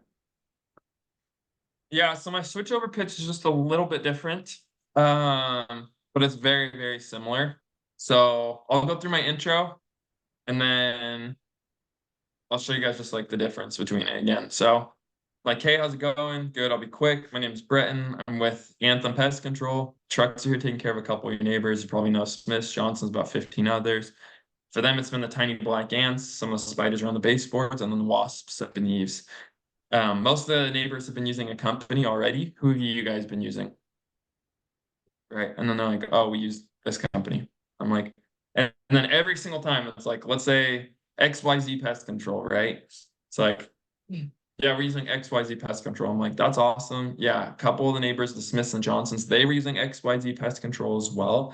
Yeah, so my switchover pitch is just a little bit different, but it's very, very similar. So I'll go through my intro, and then I'll show you guys just like the difference between it again. So, like, hey, how's it going? Good, I'll be quick. My name is Breton. I'm with Anthem Pest Control. Trucks are here taking care of a couple of your neighbors. You probably know Smiths, Johnson's, about 15 others. For them, it's been the tiny black ants, some of the spiders around the baseboards, and then the wasps up in the eaves. Most of the neighbors have been using a company already. Who have you guys been using? Right. And then they're like, oh, we use this company. I'm like, and then every single time it's like, let's say XYZ pest control, right? It's like, yeah, we're using XYZ pest control. I'm like, that's awesome. Yeah, a couple of the neighbors, the Smiths and Johnsons, they were using XYZ pest control as well.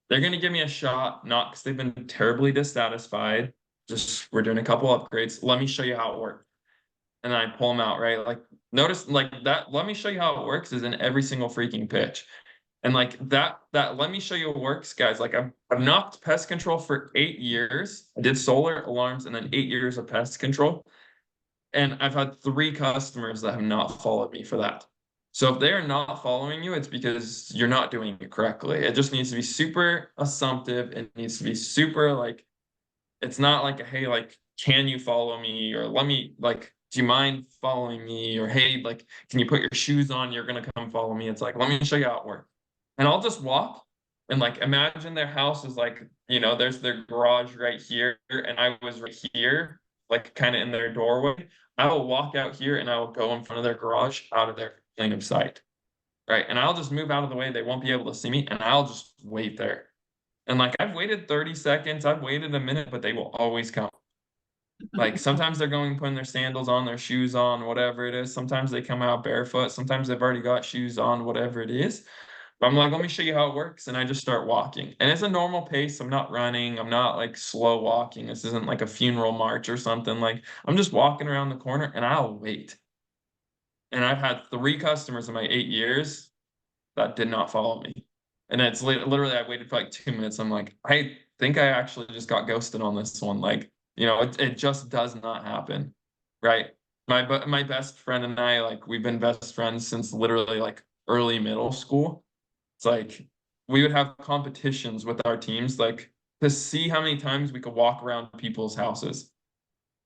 They're gonna give me a shot, not because they've been terribly dissatisfied. Just we're doing a couple upgrades. Let me show you how it works. And then I pull them out, right? Like, notice like that, let me show you how it works is in every single freaking pitch. And like that let me show you what works, guys. Like I've knocked pest control for 8 years. I did solar alarms and then 8 years of pest control. And I've had 3 customers that have not followed me for that. So if they are not following you, it's because you're not doing it correctly. It just needs to be super assumptive. It needs to be super like, it's not like, hey, like, can you follow me? Or let me, like, do you mind following me? Or hey, like, can you put your shoes on? You're gonna come follow me. It's like, let me show you how it works. And I'll just walk and like imagine their house is like, there's their garage right here, and I was right here, like kind of in their doorway. I will walk out here and I will go in front of their garage out of their line of sight. Right. And I'll just move out of the way. They won't be able to see me, and I'll just wait there. And like I've waited 30 seconds, I've waited a minute, but they will always come. Like sometimes they're going putting their sandals on, their shoes on, whatever it is. Sometimes they come out barefoot. Sometimes they've already got shoes on, whatever it is. But I'm like, let me show you how it works, and I just start walking. And it's a normal pace. I'm not running. I'm not like slow walking. This isn't like a funeral march or something. Like I'm just walking around the corner and I'll wait. And I've had 3 customers in my 8 years that did not follow me. And it's literally I waited for like 2 minutes. I'm like, I think I actually just got ghosted on this one. Like, it just does not happen. Right. My best friend and I, like, we've been best friends since literally like early middle school. It's like we would have competitions with our teams, like to see how many times we could walk around people's houses.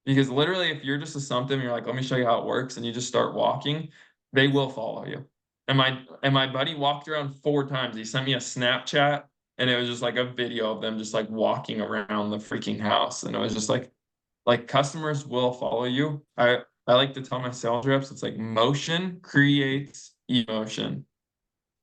Because literally, if you're just assumptive, you're like, let me show you how it works, and you just start walking, they will follow you. And my buddy walked around 4 times. He sent me a Snapchat, and it was just like a video of them just like walking around the freaking house. And it was just like customers will follow you. I like to tell my sales reps, it's like motion creates emotion.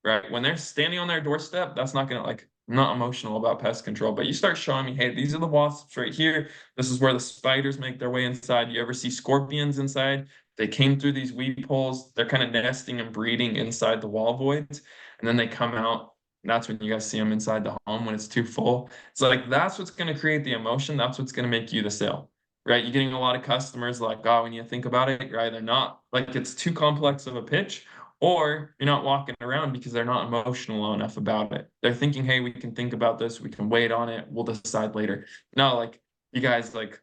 Right? When they're standing on their doorstep, that's not gonna like I'm not emotional about pest control, but you start showing me, hey, these are the wasps right here. This is where the spiders make their way inside. You ever see scorpions inside? They came through these weep holes. They're kind of nesting and breeding inside the wall voids, and then they come out. And that's when you guys see them inside the home when it's too full. So like that's what's gonna create the emotion. That's what's gonna make you the sale. Right? You're getting a lot of customers like, oh, when you think about it, right? They're not like it's too complex of a pitch, or you're not walking around because they're not emotional enough about it. They're thinking, hey, we can think about this, we can wait on it, we'll decide later. No, like you guys, like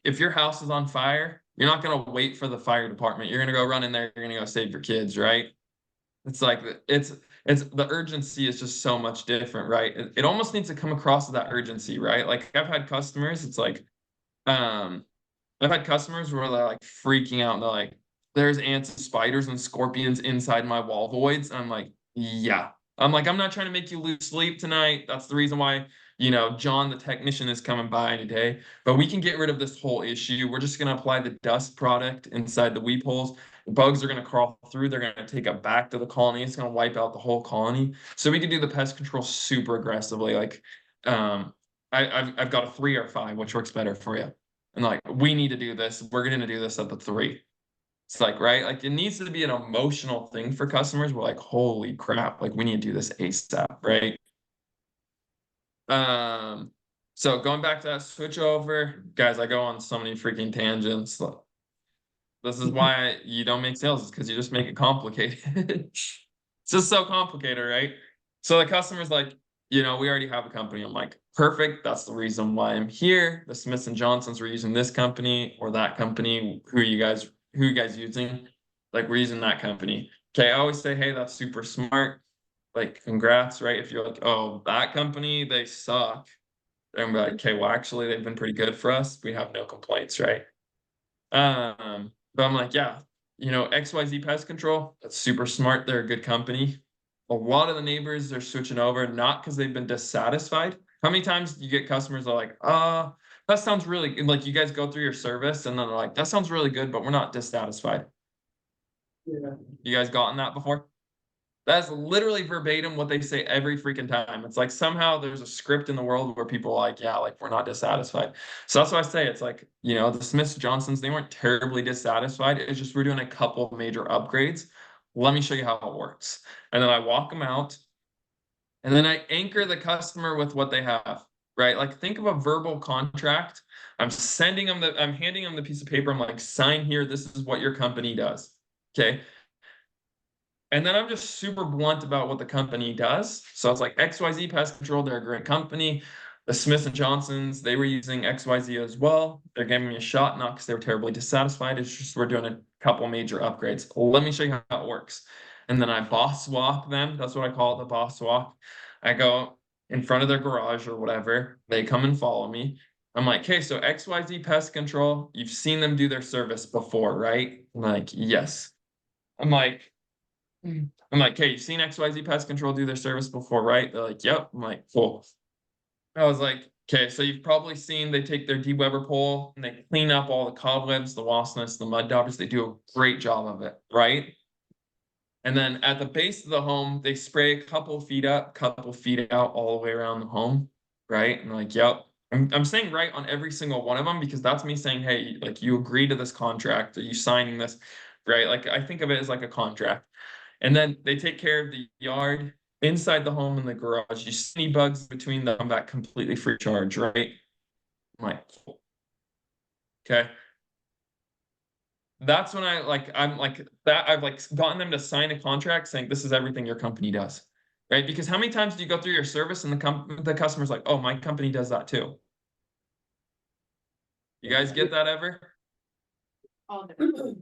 if your house is on fire, you're not gonna wait for the fire department. You're gonna go run in there, you're gonna go save your kids, right? It's like it's the urgency is just so much different, right? It almost needs to come across as that urgency, right? Like I've had customers, it's like um I've had customers where they're like freaking out and they're like, there's ants and spiders and scorpions inside my wall voids. I'm like, yeah. I'm like, I'm not trying to make you lose sleep tonight. That's the reason why, John, the technician, is coming by today. But we can get rid of this whole issue. We're just going to apply the dust product inside the weep holes. The bugs are going to crawl through. They're going to take it back to the colony. It's going to wipe out the whole colony. So we can do the pest control super aggressively. Like, I've got a 3 or 5, which works better for you. And like, we need to do this. We're going to do this at the 3. It's like, right? Like it needs to be an emotional thing for customers. We're like, holy crap, like we need to do this ASAP, right? So going back to that switch over, guys, I go on so many freaking tangents. This is why you don't make sales, is because you just make it complicated. It's just so complicated, right? So the customer's like, we already have a company. I'm like, perfect. That's the reason why I'm here. The Smiths and Johnsons were using this company or that company. Who are you guys using? Like, we're using that company. Okay, I always say, hey, that's super smart. Like, congrats, right? If you're like, oh, that company, they suck. I'm like, okay, well, actually, they've been pretty good for us. We have no complaints, right? But I'm like, yeah, XYZ Pest Control, that's super smart. They're a good company. A lot of the neighbors are switching over, not because they've been dissatisfied. How many times do you get customers that are like, that sounds really good. Like you guys go through your service and then they're like, that sounds really good, but we're not dissatisfied. Yeah. You guys gotten that before? That's literally verbatim what they say every freaking time. It's like somehow there's a script in the world where people are like, yeah, like we're not dissatisfied. So that's why I say it's like, the Smiths Johnsons, they weren't terribly dissatisfied. It's just we're doing a couple of major upgrades. Let me show you how it works. And then I walk them out. And then I anchor the customer with what they have, right? Like think of a verbal contract. I'm handing them the piece of paper. I'm like, sign here. This is what your company does. Okay. And then I'm just super blunt about what the company does. So it's like XYZ Pest Control, they're a great company. The Smith and Johnsons, they were using XYZ as well. They're giving me a shot, not because they were terribly dissatisfied. It's just we're doing a couple major upgrades. Let me show you how it works. And then I boss walk them. That's what I call it, the boss walk. I go in front of their garage or whatever. They come and follow me. I'm like, okay, so XYZ Pest Control, you've seen them do their service before, right? I'm like, yes. I'm like, hey, you've seen XYZ Pest Control do their service before, right? They're like, yep. I'm like, cool. I was like, okay, so you've probably seen they take their de-weber pole and they clean up all the cobwebs, the wasp nests, the mud daubers. They do a great job of it, right? And then at the base of the home, they spray a couple feet up, couple feet out, all the way around the home, right? And like, yep. I'm saying right on every single one of them because that's me saying, hey, like you agree to this contract, are you signing this, right? Like I think of it as like a contract. And then they take care of the yard. inside the home in the garage, you see any bugs between them, come back completely free of charge, right? I'm like, okay. That's when I'm like that. I've like gotten them to sign a contract saying this is everything your company does, right? Because how many times do you go through your service and the customer's like, oh, my company does that too. You guys get that ever? All different.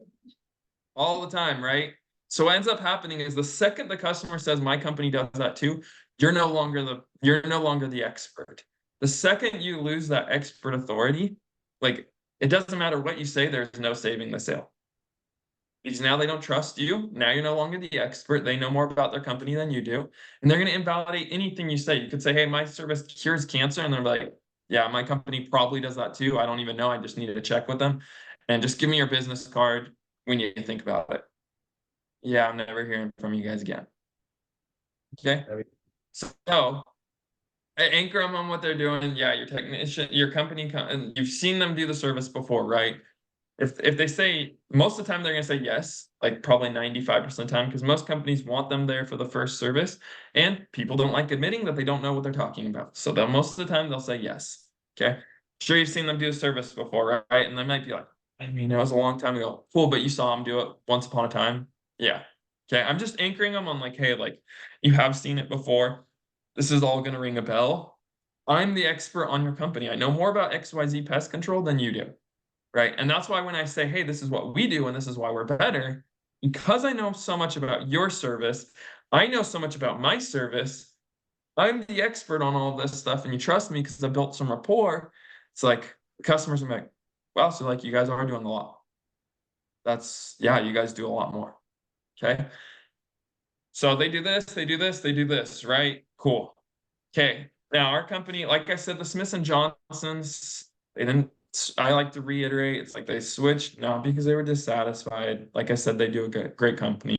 All the time, right? So what ends up happening is the second the customer says my company does that too, you're no longer the expert. The second you lose that expert authority, like it doesn't matter what you say, there's no saving the sale. Because now they don't trust you. Now you're no longer the expert. They know more about their company than you do. And they're going to invalidate anything you say. You could say, hey, my service cures cancer. And they're like, yeah, my company probably does that too. I don't even know. I just needed to check with them. And just give me your business card when you think about it. Yeah, I'm never hearing from you guys again. Okay. So anchor them on what they're doing. Yeah, your technician, your company, and you've seen them do the service before, right? If they say, most of the time they're gonna say yes, like probably 95% of the time, because most companies want them there for the first service, and people don't like admitting that they don't know what they're talking about. So they'll most of the time they'll say yes. Okay. Sure, you've seen them do a service before, right? And they might be like, I mean, it was a long time ago. Cool, but you saw them do it once upon a time. Yeah. Okay. I'm just anchoring them on like, hey, like you have seen it before. This is all gonna ring a bell. I'm the expert on your company. I know more about XYZ pest control than you do. Right. And that's why when I say, hey, this is what we do, and this is why we're better, because I know so much about your service, I know so much about my service, I'm the expert on all this stuff, and you trust me because I built some rapport. It's like customers are like, wow, so like you guys are doing a lot. That's yeah, you guys do a lot more. Okay. So they do this, they do this, they do this, right? Cool. Okay. Now our company, like I said, the Smiths and Johnsons, they didn't. I like to reiterate, it's like they switched not because they were dissatisfied. Like I said, they do a great company.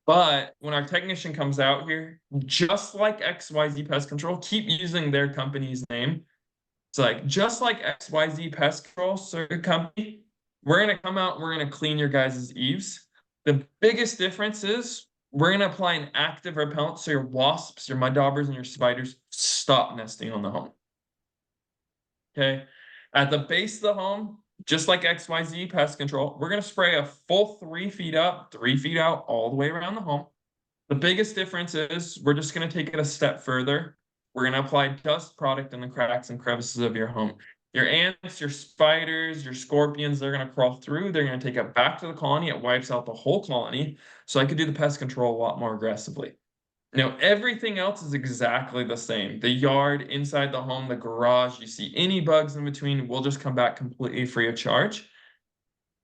But when our technician comes out here, just like XYZ Pest Control, keep using their company's name. It's like just like XYZ Pest Control company, we're gonna come out, we're gonna clean your guys' eaves. The biggest difference is we're gonna apply an active repellent so your wasps, your mud daubers, and your spiders stop nesting on the home. Okay. At the base of the home, just like XYZ pest control, we're gonna spray a full 3 feet up, 3 feet out, all the way around the home. The biggest difference is we're just gonna take it a step further. We're gonna apply dust product in the cracks and crevices of your home. Your ants, your spiders, your scorpions, they're gonna crawl through. They're gonna take it back to the colony. It wipes out the whole colony. So I could do the pest control a lot more aggressively. Now, everything else is exactly the same. The yard, inside the home, the garage, you see any bugs in between, will just come back completely free of charge.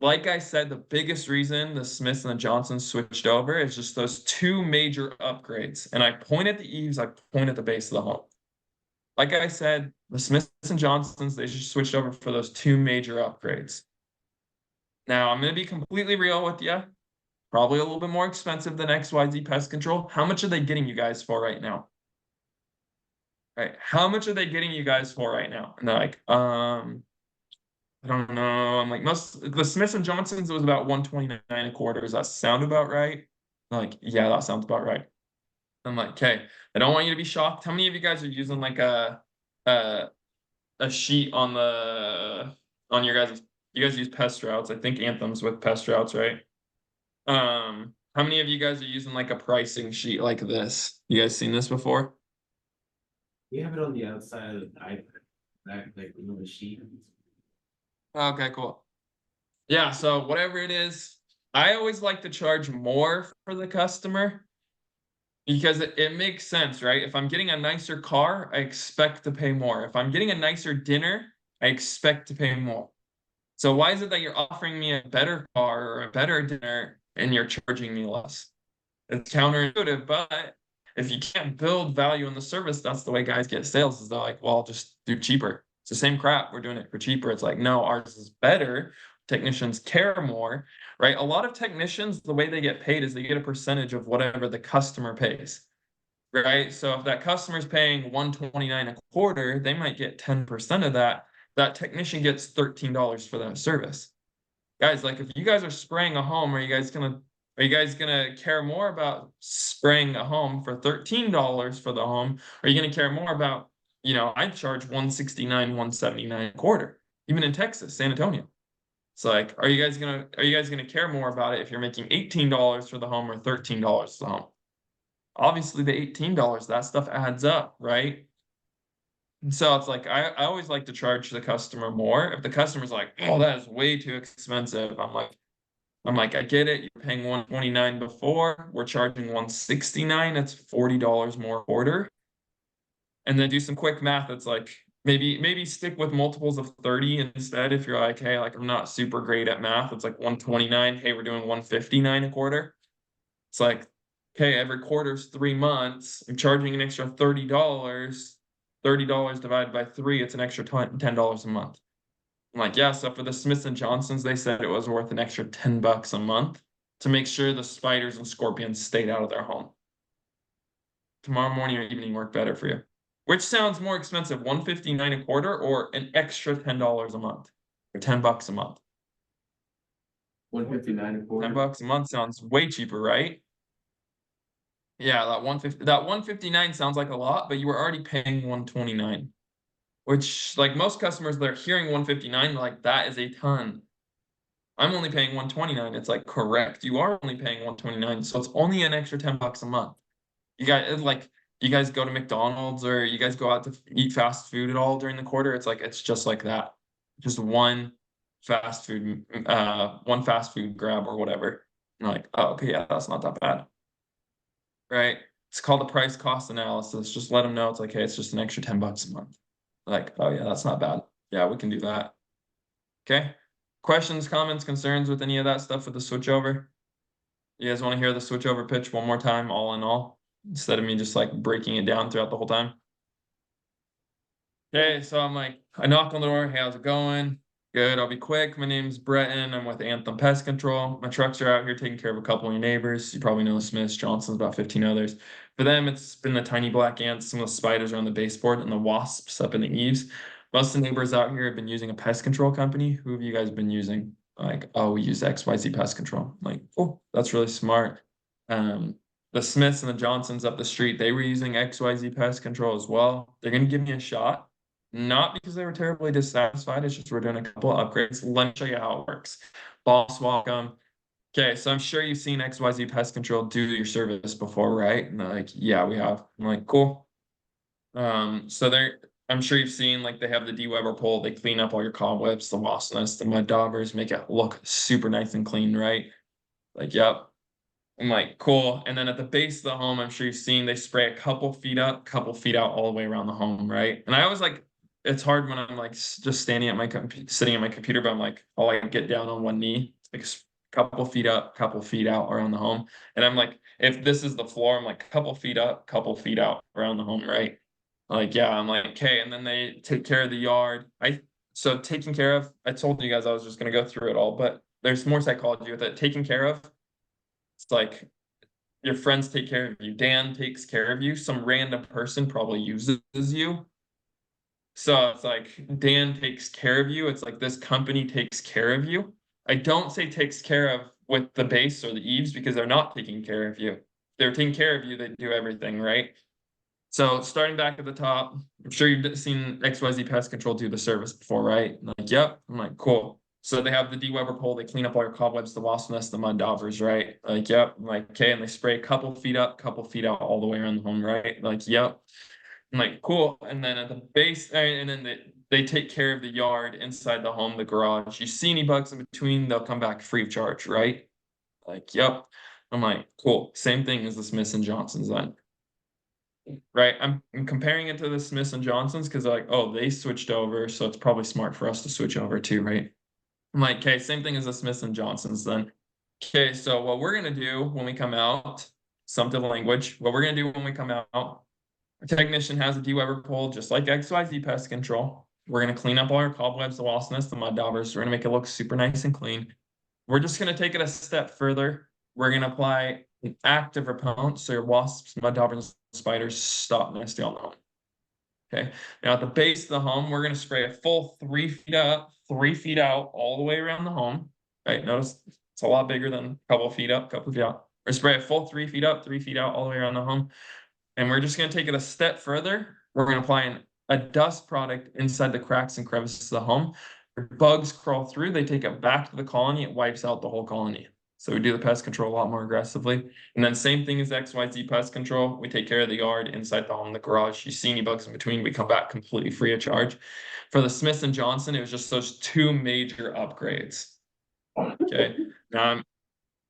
Like I said, the biggest reason the Smiths and the Johnsons switched over is just those 2 major upgrades. And I point at the eaves, I point at the base of the home. Like I said, the Smiths and Johnsons, they just switched over for those 2 major upgrades. Now, I'm going to be completely real with you. Probably a little bit more expensive than XYZ Pest Control. How much are they getting you guys for right now? Right. How much are they getting you guys for right now? And they're like, I don't know. I'm like, the Smiths and Johnsons, it was about 129 a quarter. Does that sound about right? They're like, yeah, that sounds about right. I'm like, okay, I don't want you to be shocked. How many of you guys are using like a sheet on your guys? You guys use pest routes. I think Anthem's with pest routes, right? How many of you guys are using like a pricing sheet like this? You guys seen this before? We have it on the outside of the iPad, like the sheet. Okay, cool. Yeah, so whatever it is, I always like to charge more for the customer because it makes sense, right? If I'm getting a nicer car, I expect to pay more. If I'm getting a nicer dinner, I expect to pay more. So why is it that you're offering me a better car or a better dinner and you're charging me less? It's counterintuitive, but if you can't build value in the service, that's the way guys get sales. Is they're like, well, I'll just do cheaper. It's the same crap. We're doing it for cheaper. It's like, no, ours is better. Technicians care more, right? A lot of technicians, the way they get paid is they get a percentage of whatever the customer pays, right? So if that customer's paying $129 a quarter, they might get 10% of that. That technician gets $13 for that service. Guys, like if you guys are spraying a home, are you guys gonna Are you guys gonna care more about spraying a home for $13 for the home? Are you gonna care more about, I charge $169, $179 a quarter, even in Texas, San Antonio. It's like, are you guys gonna care more about it if you're making $18 for the home or $13 for the home? Obviously the $18, that stuff adds up, right? And so it's like I always like to charge the customer more. If the customer's like, oh, that is way too expensive, I'm like, I get it. You're paying $129 before. We're charging $169. It's $40 more a quarter. And then do some quick math. It's like maybe stick with multiples of 30 instead. If you're like, hey, like I'm not super great at math. It's like 129. Hey, we're doing 159 a quarter. It's like, okay, every quarter's 3 months. I'm charging an extra $30. $30 divided by 3, it's an extra $10 a month. I'm like, yeah, so for the Smiths and Johnsons, they said it was worth an extra $10 a month to make sure the spiders and scorpions stayed out of their home. Tomorrow morning or evening work better for you. Which sounds more expensive, $159 a quarter or an extra $10 a month? Or $10 a month? 159 a quarter. $10 a month sounds way cheaper, right? Yeah, that 159 sounds like a lot, but you were already paying 129. Which, like most customers, they're hearing 159, like that is a ton. I'm only paying 129. It's like, correct. You are only paying 129, so it's only an extra $10 a month. You guys go to McDonald's or you guys go out to eat fast food at all during the quarter? It's like it's just like that. Just one fast food grab or whatever. And like, oh, okay, yeah, that's not that bad. Right? It's called the price cost analysis. Just let them know it's like, hey, it's just an extra $10 a month. Like, oh yeah, that's not bad. Yeah, we can do that. Okay. Questions, comments, concerns with any of that stuff with the switchover? You guys want to hear the switchover pitch one more time, all in all, instead of me just like breaking it down throughout the whole time? Okay, so I'm like, I knock on the door. Hey, how's it going? Good, I'll be quick. My name's Breton. I'm with Anthem Pest Control. My trucks are out here taking care of a couple of your neighbors. You probably know the Smiths, Johnsons, about 15 others. For them, it's been the tiny black ants, some of the spiders around the baseboard, and the wasps up in the eaves. Most of the neighbors out here have been using a pest control company. Who have you guys been using? Like, oh, we use XYZ Pest Control. I'm like, oh, that's really smart. The Smiths and the Johnsons up the street, they were using XYZ Pest Control as well. They're going to give me a shot. Not because they were terribly dissatisfied, it's just we're doing a couple of upgrades. Let me show you how it works. Boss, welcome. Okay, so I'm sure you've seen XYZ Pest Control do your service before, right? And they're like, yeah, we have. I'm like, cool. So I'm sure you've seen like they have the de-Weber pole, they clean up all your cobwebs, the wasp nests, the mud daubers, make it look super nice and clean, right? Like, yep. I'm like, cool. And then at the base of the home, I'm sure you've seen they spray a couple feet up, couple feet out all the way around the home, right? And I always like, it's hard when I'm like just standing at my sitting at my computer, but I'm like, I'll like get down on one knee, like a couple feet up, couple feet out around the home. And I'm like, if this is the floor, I'm like couple feet up, couple feet out around the home, right? Like, yeah, I'm like, okay. And then they take care of the yard. So taking care of, I told you guys I was just gonna go through it all, but there's more psychology with it. Taking care of, it's like your friends take care of you. Dan takes care of you. Some random person probably uses you. So it's like Dan takes care of you. It's like this company takes care of you. I don't say takes care of with the base or the eaves because they're not taking care of you. If they're taking care of you, they do everything, right? So starting back at the top, I'm sure you've seen XYZ Pest Control do the service before, right? I'm like, yep. I'm like, cool. So they have the de-Weber pole, they clean up all your cobwebs, the wasp nests, the mud daubers, right? Like, yep. I'm like, okay, and they spray a couple feet up, couple feet out all the way around the home, right? Like, yep. I'm like, cool. And then at the base, and then they take care of the yard inside the home, the garage. You see any bugs in between, they'll come back free of charge, right? Like, yep. I'm like, cool. Same thing as the Smiths and Johnsons then. Right, I'm comparing it to the Smiths and Johnsons because like, oh, they switched over, so it's probably smart for us to switch over too, right? I'm like, okay, same thing as the Smiths and Johnsons then. Okay, so what we're gonna do when we come out, some to the language, what we're gonna do when we come out, our technician has a de-Weber pole, just like XYZ Pest Control. We're gonna clean up all our cobwebs, the wasp nests, the mud daubers. We're gonna make it look super nice and clean. We're just gonna take it a step further. We're gonna apply an active repellent so your wasps, mud daubers, and spiders stop nesting on the home. Okay. Now at the base of the home, we're gonna spray a full 3 feet up, 3 feet out, all the way around the home. Right. Notice It's a lot bigger than a couple feet up, couple feet out. Or spray a full 3 feet up, 3 feet out, all the way around the home. And we're just gonna take it a step further. We're gonna apply a dust product inside the cracks and crevices of the home. If bugs crawl through, they take it back to the colony, it wipes out the whole colony. So we do the pest control a lot more aggressively. And then same thing as XYZ pest control. We take care of the yard, inside the home, the garage. You see any bugs in between, we come back completely free of charge. For the Smith and Johnson, it was just those 2 major upgrades. Okay,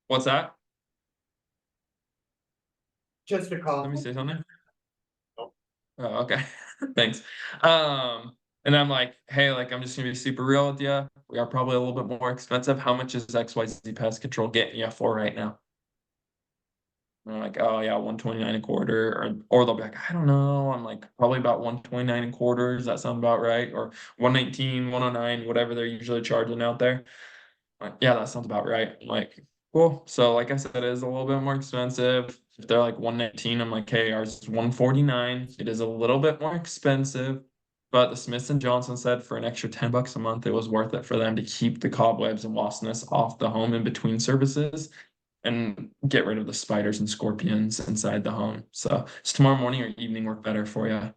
what's that? Just a call. Let me say something. Oh, okay, thanks. And I'm like, hey, like, I'm just gonna be super real with you. We are probably a little bit more expensive. How much is XYZ pest control getting you for right now? And I'm like, oh yeah, 129 a quarter, or they'll be like, I don't know. I'm like, probably about 129 a quarter. Does that sound about right? Or 119, 109, whatever they're usually charging out there. Like, yeah, that sounds about right. I'm like, cool. So like I said, it is a little bit more expensive. If they're like 119, I'm like, hey, ours is 149. It is a little bit more expensive. But the Smith and Johnson said for an extra $10 a month, it was worth it for them to keep the cobwebs and wasps off the home in between services and get rid of the spiders and scorpions inside the home. So it's tomorrow morning or evening work better for you.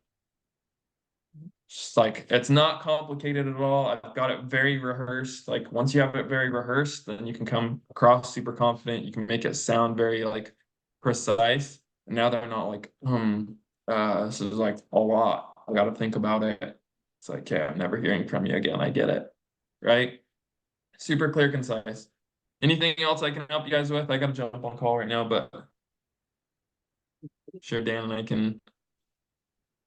Just like, it's not complicated at all. I've got it very rehearsed. Like once you have it very rehearsed, then you can come across super confident. You can make it sound very like precise. And now they're not like, this is like a lot. I got to think about it. It's like, yeah, I'm never hearing from you again. I get it. Right? Super clear, concise. Anything else I can help you guys with? I got to jump on call right now, but sure, Dan and I can.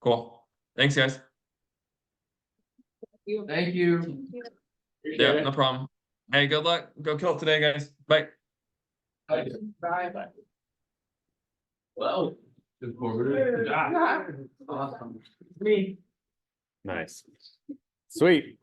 Cool. Thanks, guys. Thank you. Yeah, no problem. Hey, good luck. Go kill it today, guys. Bye. Bye. Well, good job. Yeah. Awesome. Me. Nice. Sweet.